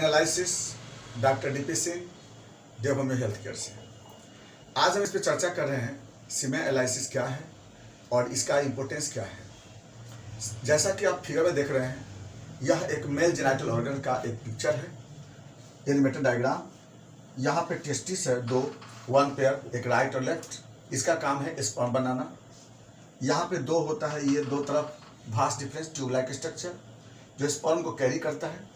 Analysis doctor DP Singh, देवभूमि health care से। आज हम इस पर चर्चा कर रहे हैं सीमेन एनालिसिस क्या है और इसका इम्पोर्टेंस क्या है। जैसा कि आप फिगर में देख रहे हैं, यह एक मेल जेनिटल ऑर्गन का एक पिक्चर है, एनिमेटेड डायग्राम। यहाँ पे टेस्टिस है दो, वन पेयर, एक राइट और लेफ्ट। इसका काम है स्पर्म बनाना। यहाँ पे दो होता है, ये दो तरफ vast difference tube like structure जो स्पर्म को कैरी करता है।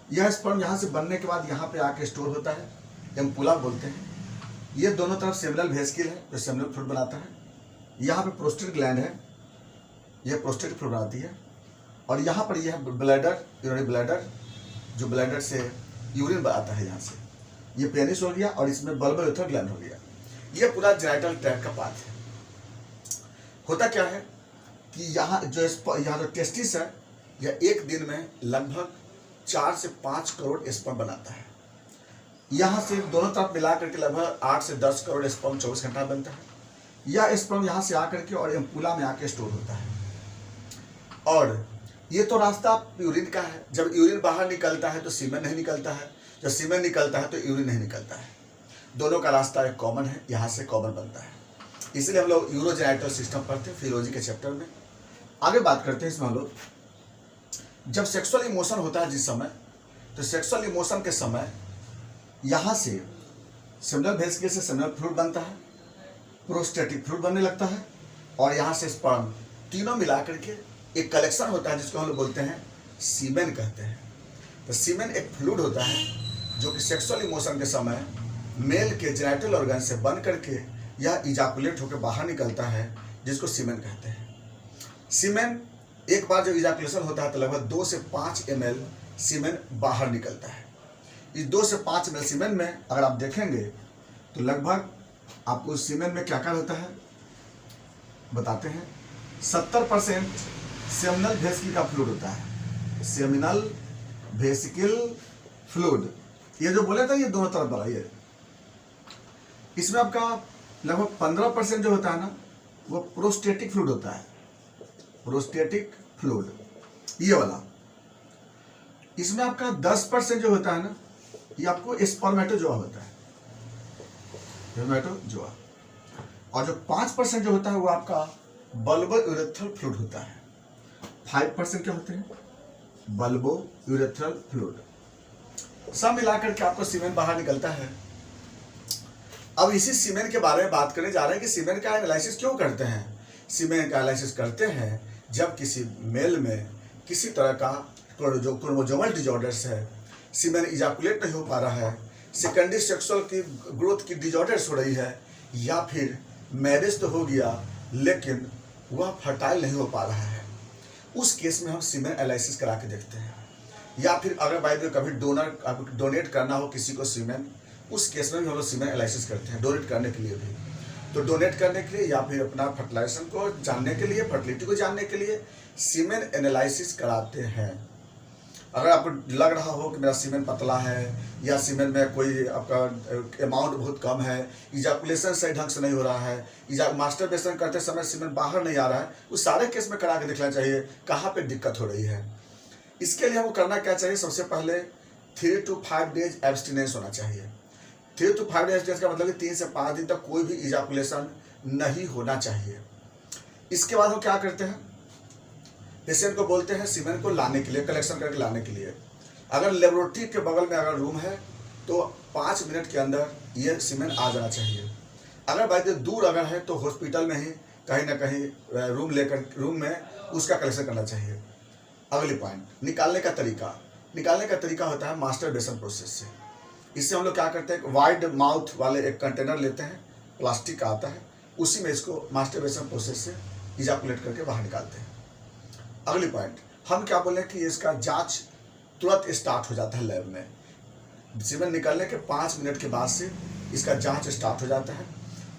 यह स्पर्म यहाँ से बनने के बाद यहाँ पे आके स्टोर होता है, एम्पुला बोलते हैं। ये दोनों तरफ सेमिनल वेसिकल है जो सेमिनल फ्लूइड बनाता है। यहाँ पे प्रोस्टेट ग्लैंड है, यह प्रोस्टेट फ्लूइड बनाती है। और यहाँ पर यह ब्लैडर, यूरिनरी ब्लैडर, जो ब्लैडर से यूरिन बनाता है। यहाँ से ये पेनिस हो गया और इसमें बल्बल यूरेथ्रल ग्लैंड हो गया। ये पूरा जेनिटल ट्रैक्ट का पार्ट है। होता क्या है कि यहाँ जो टेस्टिस है, यह एक दिन में लगभग 4 से 5 करोड़ स्पर्म बनाता है। यहाँ से दोनों तरफ मिला करके लगभग 8 से 10 करोड़ स्पर्म 24 घंटा बनता है। यह स्पर्म यहाँ से आकर के और एम्पुला में आके स्टोर होता है। और ये तो रास्ता यूरिन का है। जब यूरिन बाहर निकलता है तो सीमेन नहीं निकलता है, जब सीमेन निकलता है तो यूरिन नहीं निकलता है। दोनों का रास्ता एक कॉमन है, यहाँ से कॉमन बनता है। इसलिए हम लोग यूरोजेनिटल सिस्टम पढ़ते हैं फिजियोलॉजी के चैप्टर में। आगे बात करते हैं इसमें हम लोग, जब सेक्सुअल इमोशन होता है जिस समय, तो सेक्सुअल इमोशन के समय यहाँ से सेमिनल वेसिकल से सेमिनल फ्लूइड बनता है, प्रोस्टेटिक फ्लूइड बनने लगता है और यहाँ से स्पर्म, तीनों मिला करके एक कलेक्शन होता है जिसको हम लोग बोलते हैं सीमेन कहते हैं। तो सीमेन एक फ्लूइड होता है जो कि सेक्सुअल इमोशन के समय मेल के जेनिटल ऑर्गन से बन करके यह इजाकुलेट होकर बाहर निकलता है, जिसको सीमेन कहते हैं। सीमेन एक बार जब इजाकुलेशन होता है तो लगभग 2 से 5 ml सीमेन बाहर निकलता है। इस 2 से 5 ml सीमेन में अगर आप देखेंगे तो लगभग आपको सीमेन में क्या क्या होता है बताते हैं। 70% सेमिनल वेसिकल का फ्लूइड होता है। सेमिनल वेसिकल फ्लूइड, ये जो बोले था ये दोनों तरफ बड़ा, ये इसमें आपका लगभग 15% जो होता है ना, वो प्रोस्टेटिक फ्लूइड होता है। प्रोस्टेटिक फ्लूइड ये वाला। इसमें आपका 10% जो होता है ना, ये आपको स्पर्मेटोजोआ होता है, स्पर्मेटोजोआ। और जो 5% जो होता है वो आपका बल्बो यूरेथ्रल फ्लूइड होता है। 5% क्या होते हैं? Bulbo urethral fluid. सब मिलाकर के आपको सीमेन बाहर निकलता है। अब इसी सीमेन के बारे में बात करने जा रहे हैं कि सीमेन का एनालिसिस क्यों करते हैं। सीमेन का एनालिसिस करते हैं जब किसी मेल में किसी तरह का जो क्रोमोसोमल डिजॉर्डर्स है, सीमेन इजाकुलेट नहीं हो पा रहा है, सेकेंडरी सेक्सुअल की ग्रोथ की डिजॉर्डर्स हो रही है, या फिर मैरिज तो हो गया लेकिन वह फर्टाइल नहीं हो पा रहा है, उस केस में हम सीमेन एनालिसिस करा के देखते हैं। या फिर अगर बाय द वे कभी डोनेट करना हो किसी को सीमेन, उस केस में भी हम लोग सीमेन एनालिसिस करते हैं, डोनेट करने के लिए भी। तो डोनेट करने के लिए या फिर अपना फर्टिलाइजेशन को जानने के लिए, फर्टिलिटी को जानने के लिए सीमेन एनालिसिस कराते हैं। अगर आपको लग रहा हो कि मेरा सीमेन पतला है या सीमेन में कोई आपका अमाउंट बहुत कम है, इजाकुलेशन सही ढंग से नहीं हो रहा है, मास्टरबेशन करते समय सीमेन बाहर नहीं आ रहा है, उस सारे केस में करा के देखना चाहिए कहाँ पे दिक्कत हो रही है। इसके लिए हमको करना क्या चाहिए? सबसे पहले 3 to 5 डेज एब्सटिनेंस होना चाहिए। 3 to 5 डेज का मतलब कि 3 से 5 दिन तक कोई भी इजाकुलेशन नहीं होना चाहिए। इसके बाद हम क्या करते हैं, पेशेंट को बोलते हैं सीमेन को लाने के लिए, कलेक्शन करके लाने के लिए। अगर लेबोरेटरी के बगल में अगर रूम है तो 5 मिनट के अंदर ये सीमेन आ जाना चाहिए। अगर भाई दूर अगर है तो हॉस्पिटल में ही कहीं ना कहीं रूम में उसका कलेक्शन करना चाहिए। अगली पॉइंट, निकालने का तरीका होता है मास्टरबेशन प्रोसेस से। इससे हम लोग क्या करते हैं, वाइड माउथ वाले एक कंटेनर लेते हैं, प्लास्टिक का आता है, उसी में इसको मास्टरबेशन प्रोसेस से इजाकुलेट करके बाहर निकालते हैं। अगली पॉइंट, हम क्या बोले कि इसका जांच तुरंत स्टार्ट हो जाता है लैब में। सीमेन निकलने के 5 मिनट के बाद से इसका जांच स्टार्ट हो जाता है।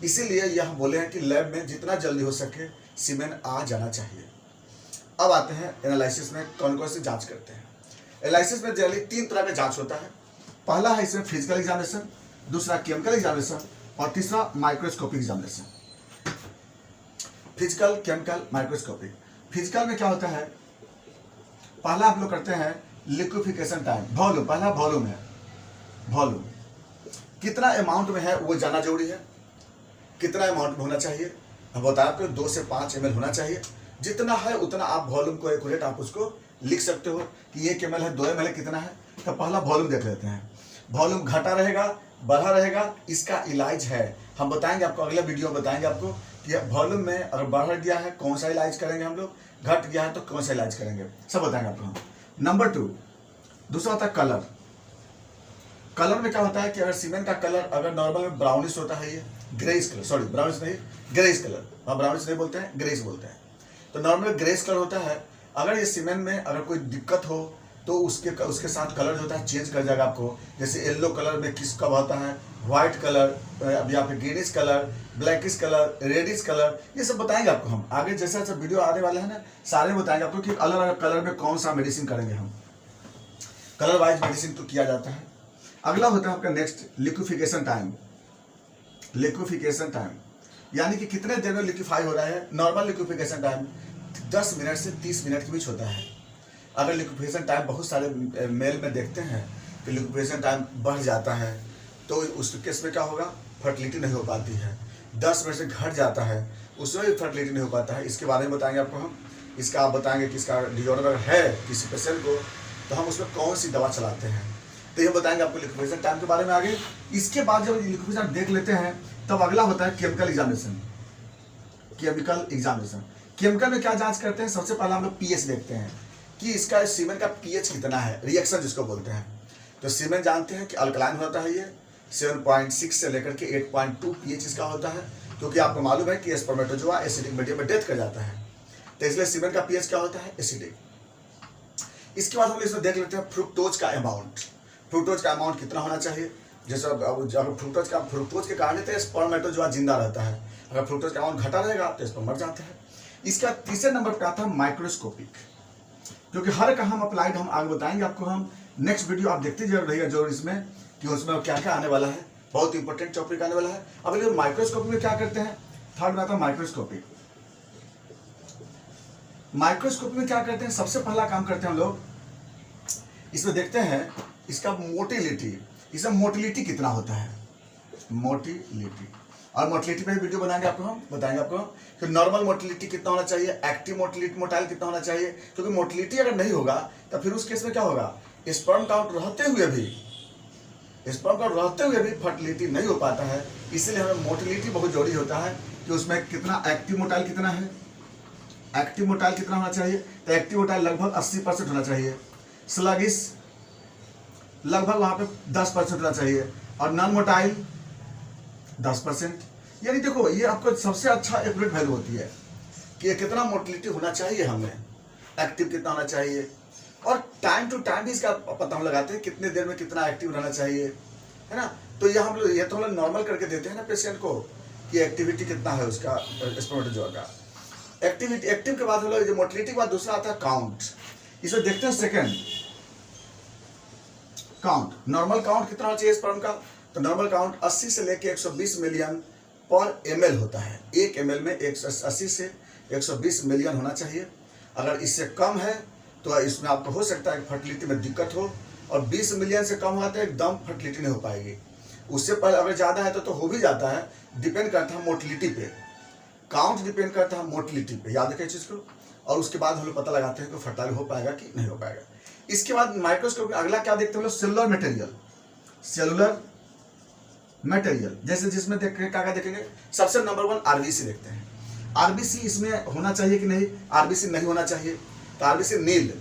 इसीलिए यह बोले हैं कि लैब में जितना जल्दी हो सके सीमेन आ जाना चाहिए। अब आते हैं एनालिसिस में कौन कौन सी जांच करते हैं। एनालिसिस में जनरली 3 तरह का जांच होता है। पहला है इसमें फिजिकल एग्जामिनेशन, दूसरा केमिकल एग्जामिनेशन और तीसरा microscopic examination. Physical, chemical, microscopic. Physical में क्या होता है, पहला आप लोग करते हैं लिक्विफिकेशन टाइम, वॉल्यूम, पहला वॉल्यूम है, वॉल्यूम कितना अमाउंट में है वो जानना जरूरी है, कितना अमाउंट में होना चाहिए। हम बताया आपको 2 से 5 ml होना चाहिए, जितना है उतना आप वॉल्यूम को एक्यूरेट आप उसको लिख सकते हो कि 1 ml है, 2 ml है, कितना है। तो पहला वॉल्यूम देख लेते हैं, वॉल्यूम घटा रहेगा बढ़ा रहेगा, इसका इलाज है, हम बताएंगे आपको, अगला वीडियो में बताएंगे आपको कि वॉल्यूम में अगर बढ़ गया है कौन सा इलाज करेंगे हम लोग, घट गया है तो कौन सा इलाज करेंगे, सब बताएंगे आपको हम। नंबर 2, दूसरा होता है कलर। कलर में क्या होता है कि अगर सीमेंट का कलर अगर नॉर्मल में ब्राउनिश होता है, ये ग्रेइश कलर, सॉरी ब्राउनिश नहीं, ग्रेइश कलर, हाँ ब्राउनिश नहीं बोलते हैं, ग्रेइश बोलते हैं, तो नॉर्मल ग्रेइश कलर होता है। अगर ये सीमेंट में अगर कोई दिक्कत हो तो उसके साथ कलर जो होता है चेंज कर जाएगा आपको। जैसे येलो कलर में किस कब होता है, व्हाइट कलर, या फिर greenish colour, blackish colour, reddish colour, ये सब बताएंगे आपको हम आगे, जैसे जैसे वीडियो आने वाले हैं ना सारे बताएंगे आपको कि अलग अलग कलर में कौन सा मेडिसिन करेंगे हम, कलर वाइज मेडिसिन तो किया जाता है। अगला होता है आपका next liquefaction time. Liquefaction time यानी कि कितने देर में लिक्विफाई हो रहा है। नॉर्मल लिक्विफिकेशन टाइम 10 मिनट से 30 मिनट के बीच होता है। अगर लिक्विफिकेशन टाइम बहुत सारे मेल में देखते हैं कि लिक्विफिकेशन टाइम बढ़ जाता है तो उस केस में क्या होगा, फर्टिलिटी नहीं हो पाती है। 10 मिनट से घट जाता है उसमें भी फर्टिलिटी नहीं हो पाता है। इसके बारे में बताएंगे आपको हम, इसका आप बताएंगे कि इसका डिजॉर्डर है किसी पेशेंट को तो हम उसमें कौन सी दवा चलाते हैं, तो ये बताएंगे आपको लिक्विफिकेशन टाइम के बारे में आगे। इसके बाद जब लिक्विफिकेशन देख लेते हैं तब अगला होता है chemical examination. Chemical examination, chemical में क्या जांच करते हैं, सबसे पहले हम लोग पीएच देखते हैं कि इसका सीमेंट का पीएच कितना है, रिएक्शन जिसको बोलते हैं। तो सीमेंट जानते हैं कि अल्कलाइन होता है, ये 7.6 से लेकर के 8.2 पीएच इसका होता है, क्योंकि आपको मालूम है कि स्पर्मेटोजोआ एसिडिक मीडियम में डेथ कर जाता है, तो इसलिए सीमेंट का पीएच क्या होता है, एसिडिक। इसके बाद हम इसमें देख लेते हैं फ्रुक्टोज का अमाउंट। फ्रुक्टोज का अमाउंट कितना होना चाहिए, जैसे अगर फ्रुक्टोज के कारण तो स्पर्मेटोजोआ जिंदा रहता है, अगर फ्रुक्टोज का अमाउंट घटा रहेगा तो स्पर्म मर जाता है। इसका तीसरे नंबर पर आता है माइक्रोस्कोपिक, क्योंकि हर का हम अप्लाइड हम आगे बताएंगे आपको हम। नेक्स्ट वीडियो आप देखते जरूर रहिएगा जरूर इसमें कि उसमें क्या क्या आने वाला है, बहुत इंपॉर्टेंट टॉपिक आने वाला है। अब अगर माइक्रोस्कोपिक में क्या करते हैं, थर्ड में आता है माइक्रोस्कोपिक। माइक्रोस्कोपिक में क्या करते हैं, सबसे पहला काम करते हैं हम लोग इसमें देखते हैं इसका मोटिलिटी, इसमें मोटिलिटी कितना होता है, मोटिलिटी। और मोटिलिटी पे वीडियो बनाएंगे आपको हम, बताएंगे आपको कि नॉर्मल मोटिलिटी कितना होना चाहिए, एक्टिव मोटिलिटी मोटाइल कितना होना चाहिए, क्योंकि मोटिलिटी अगर नहीं होगा तो फिर उस केस में क्या होगा, स्पर्म काउंट रहते हुए भी फर्टिलिटी नहीं हो पाता है। इसीलिए हमें मोटिलिटी बहुत जरूरी होता है कि उसमें कितना एक्टिव मोटाइल कितना है, एक्टिव मोटाइल कितना होना चाहिए, तो एक्टिव मोटाइल लगभग 80% होना चाहिए, स्लगिश लगभग वहां पे 10% होना चाहिए, और नॉन मोटाइल 10%। यानी देखो ये आपको सबसे अच्छा एक्यूरेट वैल्यू होती है कि कितना मोटिलिटी होना चाहिए, हमें एक्टिव कितना होना चाहिए, और टाइम टू टाइम भी इसका पता हम लगाते हैं कितने देर में कितना एक्टिव रहना चाहिए, है ना। तो ये हम लोग ये तो हम लोग नॉर्मल करके देते हैं ना पेशेंट को कि एक्टिविटी कितना है उसका स्पर्मेटोजोआ का। एक्टिविटी एक्टिव के बाद हम लोग मोटिलिटी के बाद दूसरा आता है काउंट। इसे देखते हैं सेकेंड काउंट, नॉर्मल काउंट कितना होना चाहिए स्पर्म का, तो नॉर्मल काउंट 80 से लेके 120 मिलियन पर ml होता है। 1 ml में 80 से 120 मिलियन होना चाहिए। अगर इससे कम है तो इसमें आपको हो सकता है फर्टिलिटी में दिक्कत हो, और 20 मिलियन से कम हुआ तो एकदम फर्टिलिटी नहीं हो पाएगी। उससे पहले अगर ज़्यादा है तो हो भी जाता है, डिपेंड करता है मोटिलिटी पे, काउंट डिपेंड करता है मोटिलिटी पे, याद रखें चीज़ को। और उसके बाद हम लोग पता लगाते हैं कि फर्टाइल हो पाएगा कि नहीं हो पाएगा। इसके बाद माइक्रोस्कोप में अगला क्या देखते हैं हम लोग, सेलुलर मटेरियल। सेलुलर मटेरियल जैसे जिसमें देखेंगे क्या क्या देखेंगे, सबसे नंबर 1 आरबीसी देखते हैं। आरबीसी इसमें होना चाहिए कि नहीं, आरबीसी नहीं होना चाहिए, तो आरबीसी नील,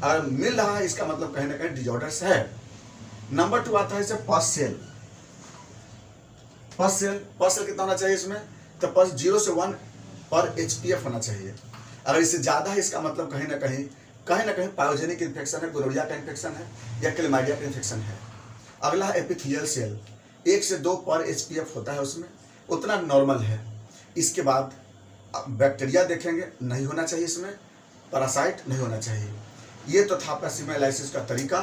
अगर मिल रहा है इसका मतलब कहीं ना कहीं डिजॉर्डर्स है। नंबर 2 आता है इसे पस सेल। पस सेल कितना होना चाहिए इसमें, तो पस 0 से 1 पर HPF होना चाहिए। अगर इससे ज्यादा है इसका मतलब कहीं ना कहीं पायोजेनिक इन्फेक्शन है, गोनोरिया का इन्फेक्शन है या क्लेमाइडिया का इन्फेक्शन है। अगला है एपिथेलियल सेल, 1 से 2 पर HPF होता है उसमें, उतना नॉर्मल है। इसके बाद बैक्टीरिया देखेंगे, नहीं होना चाहिए इसमें, पैरासाइट नहीं होना चाहिए। ये तो था आपका सीमेन एनालिसिस का तरीका।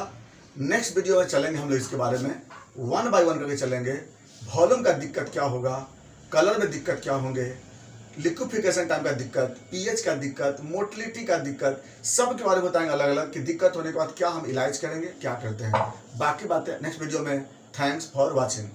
नेक्स्ट वीडियो में चलेंगे हम लोग इसके बारे में 1 बाय 1 करके चलेंगे। वॉल्यूम का दिक्कत क्या होगा, कलर में दिक्कत क्या होंगे, लिक्विफिकेशन टाइम का दिक्कत, पीएच का दिक्कत, मोटिलिटी का दिक्कत, सब के बारे में बताएंगे अलग अलग कि दिक्कत होने के बाद क्या हम इलाज करेंगे, क्या करते हैं। बाकी बातें नेक्स्ट वीडियो में। Thanks for watching.